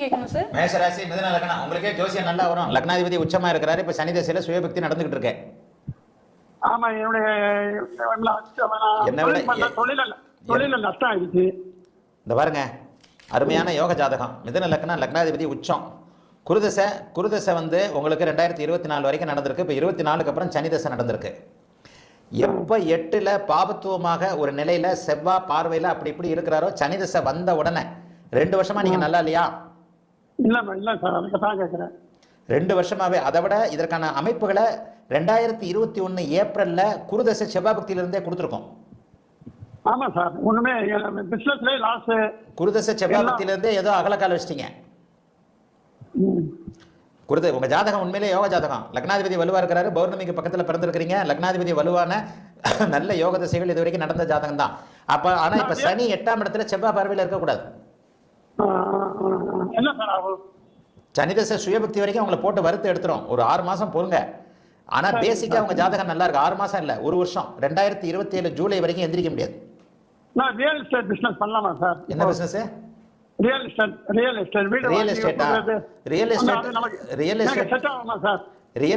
கேட்கணும் சார். மேஷராசி மிதுன லக்னம். உங்களுக்கே ஜோசியம் நல்லா வரும். லக்னாதிபதி உச்சமா இருக்கிறாரு. இப்ப சனி தசையில சுயபக்தி நடந்துகிட்டு இருக்கு. ஆமா, என்னுடைய தொழில நஷ்டம் ஆயிடுச்சு. இந்த பாருங்க, அருமையான யோக ஜாதகம். மிதுன லக்னம், லக்னாதிபதி உச்சம். குருதசை வந்து உங்களுக்கு 2024 வரைக்கும் நடந்திருக்கு. இப்போ 24க்கு அப்புறம் சனி தசை நடந்திருக்கு. எப்போ 8ல் பாபத்துவமாக ஒரு நிலையில செவ்வாய் பார்வையில் அப்படி இப்படி இருக்கிறாரோ, சனி தசை வந்த உடனே 2 வருஷமா நீங்க நல்லா இல்லையா? இல்ல சார், அதுக்கு தான் கேட்குறேன். 2 வருஷமாவே. அதை விட இதற்கான அமைப்புகளை 2021 ஏப்ரல்ல குருதசை செவ்வாய் பக்தியிலிருந்தே கொடுத்துருக்கோம். ஆமா சார், ஒண்ணுமே பிசினஸ்ல லாஸ். குருதசை செவ்வாய் பக்தியிலிருந்தே ஏதோ அகலக்கால வச்சிட்டீங்க. உங்க ஜாதகம் உண்மையிலே யோக ஜாதகம். லக்னாதிபதி வலுவா இருக்கிறாரு. பௌர்ணமிக்கு பக்கத்துல பிறந்திருக்கிறீங்க. லக்னாதிபதி வலுவான நல்ல யோக திசைகள் இது வரைக்கும் நடந்த ஜாதகம் தான். அப்ப ஆனா இப்ப சனி 8ஆம் இடத்துல செவ்வாய் பார்வையில் இருக்கக்கூடாது. என்ன சார் ஆகும்? சனி தசை சுயபக்தி வரைக்கும் அவங்களை போட்டு வறுத்து எடுத்துரும். ஒரு 6 மாசம் பொறுங்க. ஆனா பேசிக்கா உங்க ஜாதகம் நல்லா இருக்கு. 6 மாசம் இல்ல, 1 வருஷம். 2027 ஜூலை வரைக்கும் எந்திரிக்க முடியாது. நான் ரியல் எஸ்டேட் பிசினஸ் பண்ணலாமா சார்? என்ன பிசினஸ்? ரியல்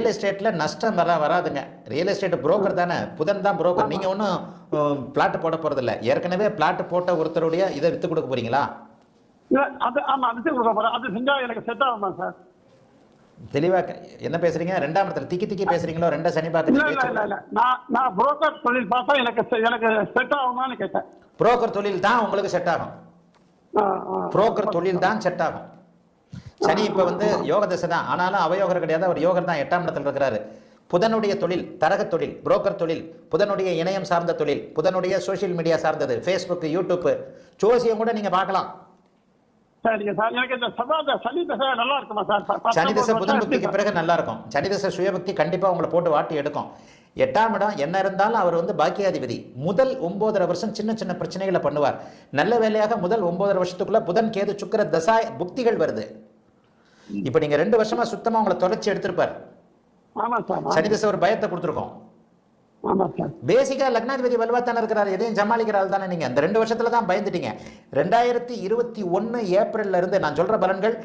எஸ்டேட்ல நஷ்டம் வராதுங்க. ரியல் எஸ்டேட் புரோக்கர் தானே, புதன் தான் புரோக்கர். நீங்க ஒன்றும் பிளாட் போட போறது இல்லை. ஏற்கனவே பிளாட் போட்ட ஒருத்தருடைய இதை வித்து கொடுக்க போறீங்களா? தெளிவா என்ன பேசுறீங்க? 2ஆம் இடத்துல திக்கி பேசுறீங்களோ? 2 சனி பார்க்க. புரோக்கர் தொழில் தான் உங்களுக்கு செட் ஆகும். புரோக்கர் தொழில் தான் செட் ஆகும். சனி இப்ப வந்து யோக தசை தான், ஆனாலும் அவயோகர் கிடையாது. அவர் யோகர் தான். 8ஆம் இடத்துல இருக்கிறாரு. புதனுடைய தொழில் தரக தொழில், புரோக்கர் தொழில், புதனுடைய இணையம் சார்ந்த தொழில், புதனுடைய சோசியல் மீடியா சார்ந்தது, ஃபேஸ்புக், யூடியூப், ஜோசியம் கூட நீங்க பார்க்கலாம். சனி தசை புதன் பக்திக்கு பிறகு நல்லா இருக்கும். சனி தசை சுயபக்தி கண்டிப்பா உங்களை போட்டு வாட்டி எடுக்கும். 8ஆம் இடம் என்ன இருந்தாலும் அவர் வந்து பாக்கியாதிபதி. முதல் 9.5 வருஷம் சின்ன சின்ன பிரச்சனைகளை பண்ணுவார். நல்ல வேலையாக முதல் 9.5 வருஷத்துக்குள்ள புதன் கேது சுக்கிர தசா புக்திகள் வருது. இப்ப நீங்க 2 வருஷமா சுத்தமா உங்களை தொடர்ச்சி எடுத்திருப்பார். சனி தசை ஒரு பயத்தை கொடுத்துருக்கோம். பேசிக்கா லக்னாதிபதி வலுவாத்தான இருக்கிறார். எதையும் சமாளிக்கிறாள் தானே நீங்க. அந்த 2 வருஷத்துல தான் பயந்துட்டீங்க. 2021 ஏப்ரல்ல இருந்து நான் சொல்ற பலன்கள்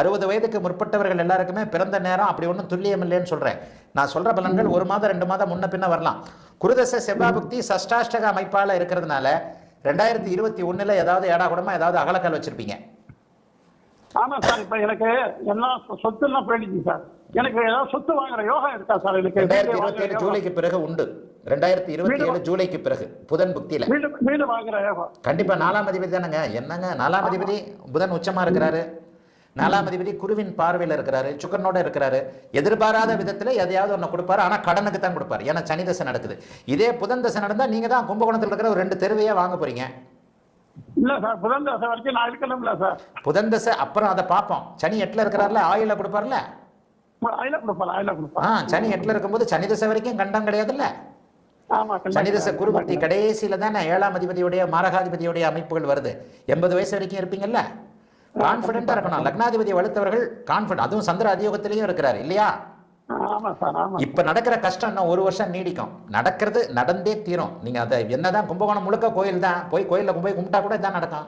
60 வயதுக்கு முற்பட்டவர்கள் எல்லாருக்குமே பிறந்த நேரம் அப்படி ஒன்றும் துல்லியம் இல்லைன்னு சொல்றேன். நான் சொல்ற பலன்கள் 1 மாதம் 2 மாதம் முன்ன பின்ன வரலாம். குருதசை செவ்வாய் பக்தி சஷ்டாஷ்டக அமைப்பால இருக்கிறதுனால 2021 ஏதாவது ஏடா கூடமா ஏதாவது அகலக்கால் வச்சிருப்பீங்க. ஆமா சார், இப்ப எனக்கு எல்லா சொத்து எல்லாம் போயிடுச்சு சார். எனக்கு ஏதாவது சொத்து வாங்குற யோகம் இருக்கா சார்? எனக்கு 2027 ஜூலைக்கு பிறகு உண்டு. 2027 ஜூலைக்கு பிறகு புதன் புக்தியில வீடு வாங்குற யோகம் கண்டிப்பா. 4ஆம் அதிபதி தானங்க. என்னங்க 4ஆம் அதிபதி புதன் உச்சமா இருக்கிறாரு. 4ஆம் அதிபதி குருவின் பார்வையில் இருக்கிறாரு, சுக்கரனோட இருக்கிறாரு. எதிர்பாராத விதத்துல எதையாவது ஒண்ணு கொடுப்பாரு. ஆனா கடனுக்கு தான் கொடுப்பாரு. ஏன்னா சனி தசை நடக்குது. இதே புதன் தசை நடந்தா நீங்க தான் கும்பகோணத்தில் இருக்கிற ஒரு 2 தெருவையே வாங்க போறீங்க. இல்ல சார், புதன் தசை வரைக்கும் நான் இருக்கணும்ல சார். புதன் தசை அப்புறம் அதை பார்ப்போம். சனி 8ல இருக்கிறாருல, ஆயில கொடுப்பாருல. சனி 8ல இருக்கும்போது சனி தசை வரைக்கும் கண்டம் கிடையாதுல்ல. சனி தசை குரு பக்தி கடைசியில தானே 7ஆம் அதிபதியுடைய மாரகாதிபதியுடைய அமைப்புகள் வருது. 80 வயசு வரைக்கும் இருப்பீங்கல்ல. கான்பிடென்டா இருக்கணும். லக்னாதிபதி வலுத்தவர்கள் கான்பிடென்ட். அதுவும் சந்திர அதியோகத்திலையும் இருக்கிறாரு இல்லையா? இப்ப நடக்கிற கஷ்டம் இன்னும் 1 வருஷம் நீடிக்கும். நடக்கிறது நடந்தே தீரும். நீங்க அதை என்னதான் கும்பகோணம் முழுக்க கோயில் தான். போய் கோயில போய் கும்பிட்டா கூட இதான் நடக்கும்.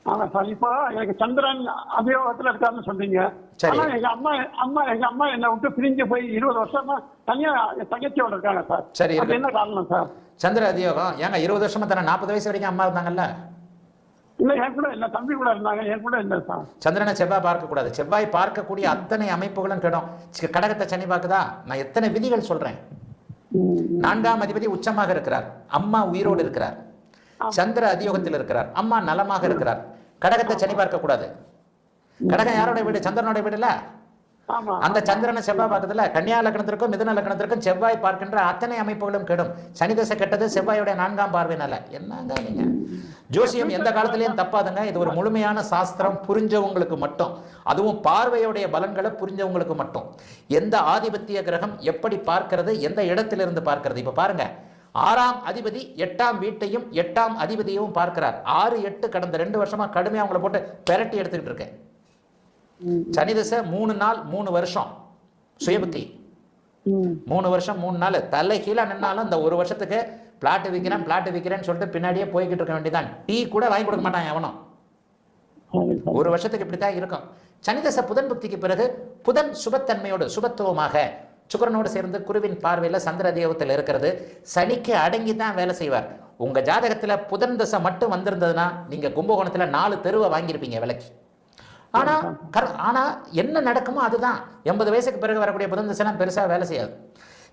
ஆமா சார், இப்போ எனக்கு சந்திரன் அபியோகத்துல இருக்காருன்னு சொன்னீங்க. எங்க அம்மா என்னை விட்டு பிரிஞ்சு போய் 20 வருஷமா தனியா தங்கச்சியோட இருக்காங்க சார். சரி, என்ன காரணம் சார்? சந்திர அதியோகம். ஏங்க 20 வருஷமா தானே 40 வயசு வரைக்கும் அம்மா இருந்தாங்கல்ல? இல்ல, என் கூட இல்ல, தம்பி கூட இருந்தாங்க. என் கூட இல்ல சார். சந்திரனை செவ்வாய் பார்க்க கூடாது. செவ்வாய் பார்க்கக்கூடிய அத்தனை அமைப்புகளும் கிடும். கடகத்தை சனி பார்க்குதா? நான் எத்தனை விதிகள் சொல்றேன். 4ஆம் அதிபதி உச்சமாக இருக்கிறார். அம்மா உயிரோடு இருக்கிறார். சந்திர அதியோகத்தில் இருக்கிறார். அம்மா நலமாக இருக்கிறார். கடகத்தை சனி பார்க்க கூடாது. கடகம் யாரோட வீடு? சந்திரனோட வீடு இல்ல. அந்த சந்திரனை செவ்வாய் பார்க்கறதுல கன்னியா லக்னத்திற்கும் மிதுன லக்னத்திற்கும் செவ்வாய் பார்க்கின்ற அத்தனை அமைப்புகளும் கெடும். சனி தசை கெட்டது செவ்வாயோட 4ஆம் பார்வையினால. என்னங்க நீங்க ஜோசியம் எந்த காலத்திலையும் தப்பாதுங்க. இது ஒரு முழுமையான சாஸ்திரம், புரிஞ்சவங்களுக்கு மட்டும். அதுவும் பார்வையோடைய பலன்களை புரிஞ்சவங்களுக்கு மட்டும். எந்த ஆதிபத்திய கிரகம் எப்படி பார்க்கிறது, எந்த இடத்திலிருந்து பார்க்கிறது. இப்ப பாருங்க, 6ஆம் அதிபதி 8ஆம் வீட்டையும் 8ஆம் அதிபதியையும் பார்க்கிறார். 6, 8 கடந்த 2 வருஷமா கடுமையா அவங்களை போட்டு பெரட்டி எடுத்துக்கிட்டு இருக்கேன். சனி தசை 3 நாள் 3 வருஷம் சுயபக்தி. 3 வருஷம் 3 நாள் தலை கீழே நின்னாலும் இந்த 1 வருஷத்துக்கு பிளாட் விற்கிறேன்னு சொல்லிட்டு பின்னாடியே போய்கிட்டு இருக்க வேண்டியதான். டீ கூட வாங்கி கொடுக்க மாட்டான் எவனும். 1 வருஷத்துக்கு இப்படித்தான் இருக்கும். சனிதசை புதன் புக்திக்கு பிறகு புதன் சுபத்தன்மையோடு சுபத்துவமாக சுக்கிரனோடு சேர்ந்து குருவின் பார்வையில் சந்திர தேவத்தில் இருக்கிறது. சனிக்கு அடங்கி தான் வேலை செய்வார். உங்க ஜாதகத்துல புதன் தசை மட்டும் வந்திருந்ததுன்னா நீங்க கும்பகோணத்துல 4 தெருவை வாங்கியிருப்பீங்க விலைக்கு. ஆனா என்ன நடக்குமோ அதுதான். 80 வயசுக்கு பிறகு வரக்கூடிய புதன் தசைலாம் பெருசா வேலை செய்யாது.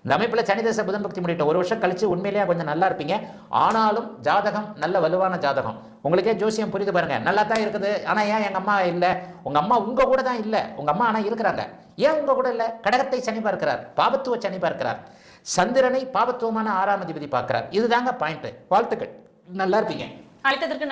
இந்த அமைப்புல சனி தசை புதன் பக்தி முடிட்ட 1 வருஷம் கழிச்சு உண்மையிலேயே கொஞ்சம் நல்லா இருப்பீங்க. ஆனாலும் ஜாதகம் நல்ல வலுவான ஜாதகம். உங்களுக்கே ஜோசியம் புரியுது பாருங்க. நல்லா தான் இருக்குது. ஆனா ஏன் எங்க அம்மா இல்லை? உங்க அம்மா உங்க கூட தான் இல்லை. உங்க அம்மா ஆனா இருக்கிறாங்க. ஏன் உங்க கூட இல்லை? கடகத்தை சனி பார்க்கிறார், பாபத்துவ சனி பார்க்கிறார், சந்திரனை பாபத்துவமான 6ஆம் அதிபதி பார்க்கிறார். இதுதாங்க பாயிண்ட். வாழ்த்துக்கள், நல்லா இருப்பீங்க. அழைத்ததற்கு